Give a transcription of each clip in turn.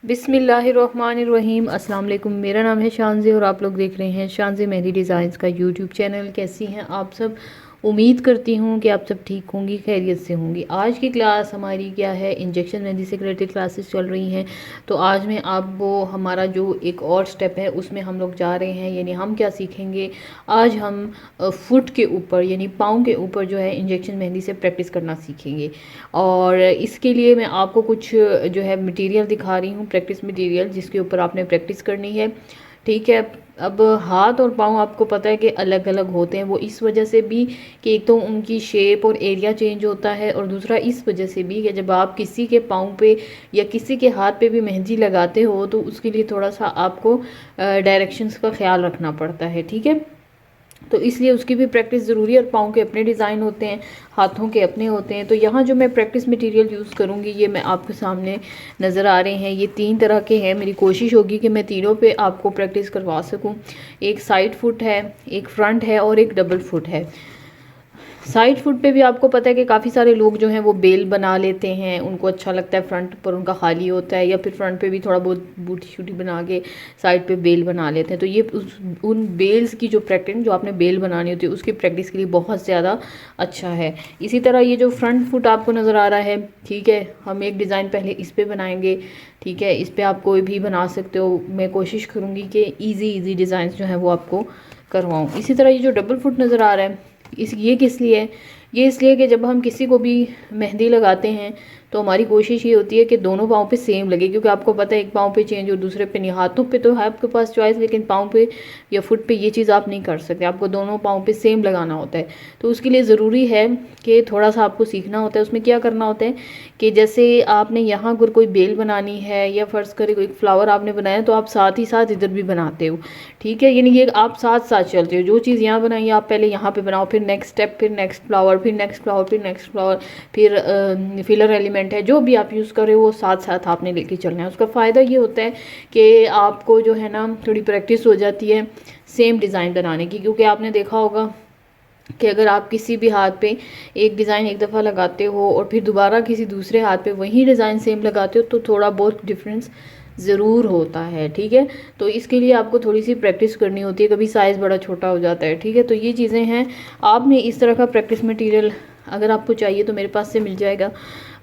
बिस्मिल्लाहिर्रहमानिर्रहीम। अस्सलाम वालेकुम। मेरा नाम है शानज़ी और आप लोग देख रहे हैं शानज़ी मेहंदी डिज़ाइंस का यूट्यूब चैनल। कैसी हैं आप सब? उम्मीद करती हूँ कि आप सब ठीक होंगी, खैरियत से होंगी। आज की क्लास हमारी क्या है, इंजेक्शन मेहंदी से रिलेटेड क्लासेस चल रही हैं। तो आज में आप वो हमारा जो एक और स्टेप है उसमें हम लोग जा रहे हैं। यानी हम क्या सीखेंगे, आज हम फुट के ऊपर यानी पाँव के ऊपर जो है इंजेक्शन मेहंदी से प्रैक्टिस करना सीखेंगे। और इसके लिए मैं आपको कुछ जो है मटेरियल दिखा रही हूँ, प्रैक्टिस मटेरियल, जिसके ऊपर आपने प्रैक्टिस करनी है। ठीक है। अब हाथ और पाँव आपको पता है कि अलग अलग होते हैं, वो इस वजह से भी कि एक तो उनकी शेप और एरिया चेंज होता है, और दूसरा इस वजह से भी कि जब आप किसी के पाँव पे या किसी के हाथ पे भी मेहंदी लगाते हो तो उसके लिए थोड़ा सा आपको डायरेक्शंस का ख्याल रखना पड़ता है। ठीक है। तो इसलिए उसकी भी प्रैक्टिस ज़रूरी है। और पाँव के अपने डिज़ाइन होते हैं, हाथों के अपने होते हैं। तो यहाँ जो मैं प्रैक्टिस मटेरियल यूज़ करूँगी ये मैं आपके सामने नज़र आ रहे हैं। ये 3 तरह के हैं। मेरी कोशिश होगी कि मैं तीनों पे आपको प्रैक्टिस करवा सकूँ। एक साइड फुट है, एक फ्रंट है और एक डबल फुट है। साइड फुट पे भी आपको पता है कि काफ़ी सारे लोग जो हैं वो बेल बना लेते हैं, उनको अच्छा लगता है, फ्रंट पर उनका खाली होता है, या फिर फ्रंट पे भी थोड़ा बहुत बूटी शूटी बना के साइड पे बेल बना लेते हैं। तो ये उन बेल्स की जो प्रैक्टिस जो आपने बेल बनानी होती है उसकी प्रैक्टिस के लिए बहुत ज़्यादा अच्छा है। इसी तरह ये जो फ्रंट फुट आपको नज़र आ रहा है, ठीक है, हम एक डिज़ाइन पहले इस पर बनाएंगे। ठीक है, इस पर आप कोई भी बना सकते हो। मैं कोशिश करूँगी कि ईजी डिज़ाइन जो है वो आपको करवाऊँ। इसी तरह ये जो डबल फुट नज़र आ रहा है, ये किस लिए है? ये इसलिए कि जब हम किसी को भी मेहंदी लगाते हैं तो हमारी कोशिश ये होती है कि दोनों पाँव पे सेम लगे, क्योंकि आपको पता है एक पाँव पे चेंज और दूसरे पे नहीं। हाथों पे तो है आपके पास चॉइस, लेकिन पाँव पे या फुट पे ये चीज़ आप नहीं कर सकते, आपको दोनों पाँव पे सेम लगाना होता है। तो उसके लिए ज़रूरी है कि थोड़ा सा आपको सीखना होता है। उसमें क्या करना होता है कि जैसे आपने यहाँ अगर कोई बेल बनानी है या फ़र्ज़ करें कोई फ्लावर आपने बनाया, तो आप साथ ही साथ इधर भी बनाते हो। ठीक है, यानी ये आप साथ साथ चलते हो। जो चीज़ यहाँ बनाई आप पहले यहाँ पे बनाओ, फिर नेक्स्ट स्टेप, फिर नेक्स्ट फ्लावर, फिर नेक्स्ट फ्लावर, फिर नेक्स्ट फ्लावर, फिर फिलर एलिमेंट है जो भी आप यूज़ कर रहे हो वो साथ साथ आपने लेके चलना है। उसका फ़ायदा ये होता है कि आपको जो है ना थोड़ी प्रैक्टिस हो जाती है सेम डिज़ाइन बनाने की। क्योंकि आपने देखा होगा कि अगर आप किसी भी हाथ पे एक डिज़ाइन एक दफ़ा लगाते हो और फिर दोबारा किसी दूसरे हाथ पे वही डिज़ाइन सेम लगाते हो तो थोड़ा बहुत डिफरेंस ज़रूर होता है। ठीक है, तो इसके लिए आपको थोड़ी सी प्रैक्टिस करनी होती है, कभी साइज़ बड़ा छोटा हो जाता है। ठीक है, तो ये चीज़ें हैं। आपने इस तरह का प्रैक्टिस मटेरियल अगर आपको चाहिए तो मेरे पास से मिल जाएगा,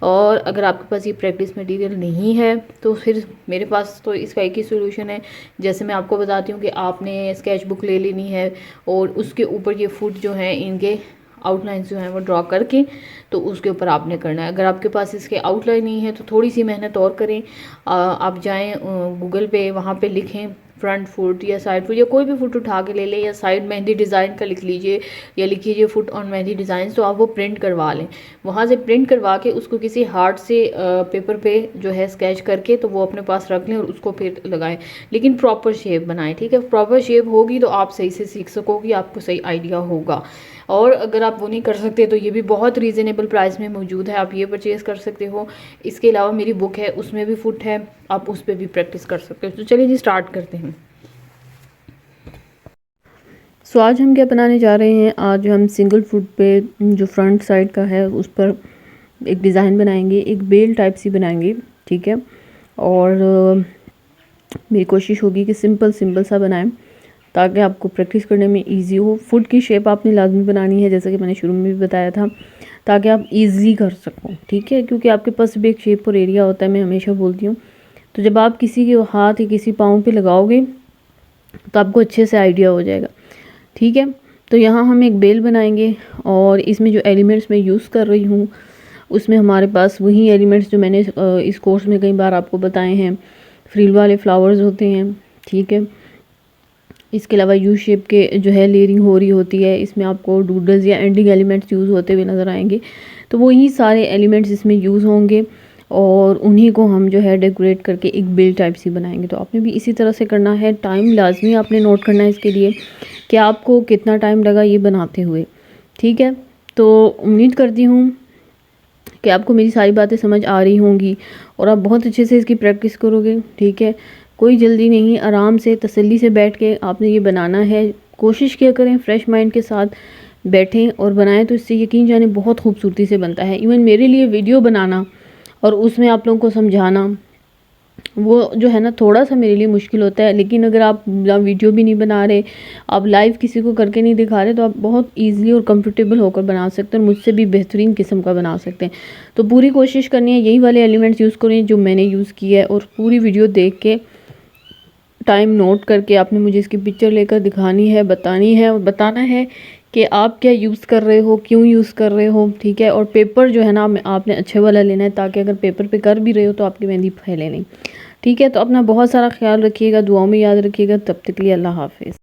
और अगर आपके पास ये प्रैक्टिस मटेरियल नहीं है तो फिर मेरे पास तो इसका एक ही सोल्यूशन है। जैसे मैं आपको बताती हूँ कि आपने स्केच बुक ले लेनी है और उसके ऊपर ये फुट जो हैं इनके आउटलाइंस जो हैं वो ड्रॉ करके तो उसके ऊपर आपने करना है। अगर आपके पास इसके आउटलाइन नहीं है तो थोड़ी सी मेहनत और करें। आप जाएं गूगल पे, वहाँ पे लिखें फ्रंट फुट या साइड फुट या कोई भी फुट उठा के ले लें, या साइड मेहंदी डिज़ाइन का लिख लीजिए या लिख लीजिए फुट ऑन मेहंदी डिज़ाइन। तो आप वो प्रिंट करवा लें, वहाँ से प्रिंट करवा के उसको किसी हार्ड से पेपर पे जो है स्केच करके तो वो अपने पास रख लें और उसको फिर लगाएं। लेकिन प्रॉपर शेप बनाएं। ठीक है, प्रॉपर शेप होगी तो आप सही से सीख सकोगी, आपको सही आइडिया होगा। और अगर आप वो नहीं कर सकते तो ये भी बहुत रीज़नेबल प्राइस में मौजूद है, आप ये परचेज़ कर सकते हो। इसके अलावा मेरी बुक है, उसमें भी फुट है, आप उस पर भी प्रैक्टिस कर सकते हो। तो चलिए जी स्टार्ट करते हैं। सो आज हम क्या बनाने जा रहे हैं, आज हम सिंगल फुट पे जो फ्रंट साइड का है उस पर एक डिज़ाइन बनाएंगे, एक बेल टाइप सी बनाएंगे। ठीक है, और मेरी कोशिश होगी कि सिंपल सा बनाएं ताकि आपको प्रैक्टिस करने में इजी हो। फुट की शेप आपने लाजमी बनानी है, जैसा कि मैंने शुरू में भी बताया था, ताकि आप इजीली कर सको। ठीक है, क्योंकि आपके पास भी एक शेप और एरिया होता है, मैं हमेशा बोलती हूँ। तो जब आप किसी के हाथ या किसी पाँव पे लगाओगे तो आपको अच्छे से आइडिया हो जाएगा। ठीक है, तो यहाँ हम एक बेल बनाएंगे और इसमें जो एलिमेंट्स मैं यूज़ कर रही हूँ उसमें हमारे पास वही एलिमेंट्स जो मैंने इस कोर्स में कई बार आपको बताए हैं, फ्रिल वाले फ्लावर्स होते हैं। ठीक है, इसके अलावा यू शेप के जो है लेयरिंग हो रही होती है, इसमें आपको डूडल्स या एंडिंग एलिमेंट्स यूज़ होते हुए नज़र आएंगे। तो वही सारे एलिमेंट्स इसमें यूज़ होंगे और उन्हीं को हम जो है डेकोरेट करके एक बेल टाइप सी बनाएंगे। तो आपने भी इसी तरह से करना है। टाइम लाजमी आपने नोट करना है इसके लिए कि आपको कितना टाइम लगा ये बनाते हुए। ठीक है, तो उम्मीद करती हूँ कि आपको मेरी सारी बातें समझ आ रही होंगी और आप बहुत अच्छे से इसकी प्रैक्टिस करोगे। ठीक है, कोई जल्दी नहीं, आराम से तसल्ली से बैठ के आपने ये बनाना है। कोशिश किया करें फ्रेश माइंड के साथ बैठें और बनाएं, तो इससे यकीन जाने बहुत खूबसूरती से बनता है। इवन मेरे लिए वीडियो बनाना और उसमें आप लोगों को समझाना वो जो है ना थोड़ा सा मेरे लिए मुश्किल होता है। लेकिन अगर आप वीडियो भी नहीं बना रहे, आप लाइव किसी को करके नहीं दिखा रहे, तो आप बहुत ईजिली और कंफर्टेबल होकर बना सकते हैं और मुझसे भी बेहतरीन किस्म का बना सकते हैं। तो पूरी कोशिश करनी है यही वाले एलिमेंट्स यूज़ करें जो मैंने यूज़ किया है, और पूरी वीडियो देख के टाइम नोट करके आपने मुझे इसकी पिक्चर लेकर दिखानी है, बतानी है और बताना है कि आप क्या यूज़ कर रहे हो, क्यों यूज़ कर रहे हो, ठीक है। और पेपर जो है ना आपने अच्छे वाला लेना है, ताकि अगर पेपर पे कर भी रहे हो तो आपकी मेहंदी फैले नहीं, ठीक है। तो अपना बहुत सारा ख्याल रखिएगा, दुआओं में याद रखिएगा। तब तक के लिए अल्लाह हाफिज़।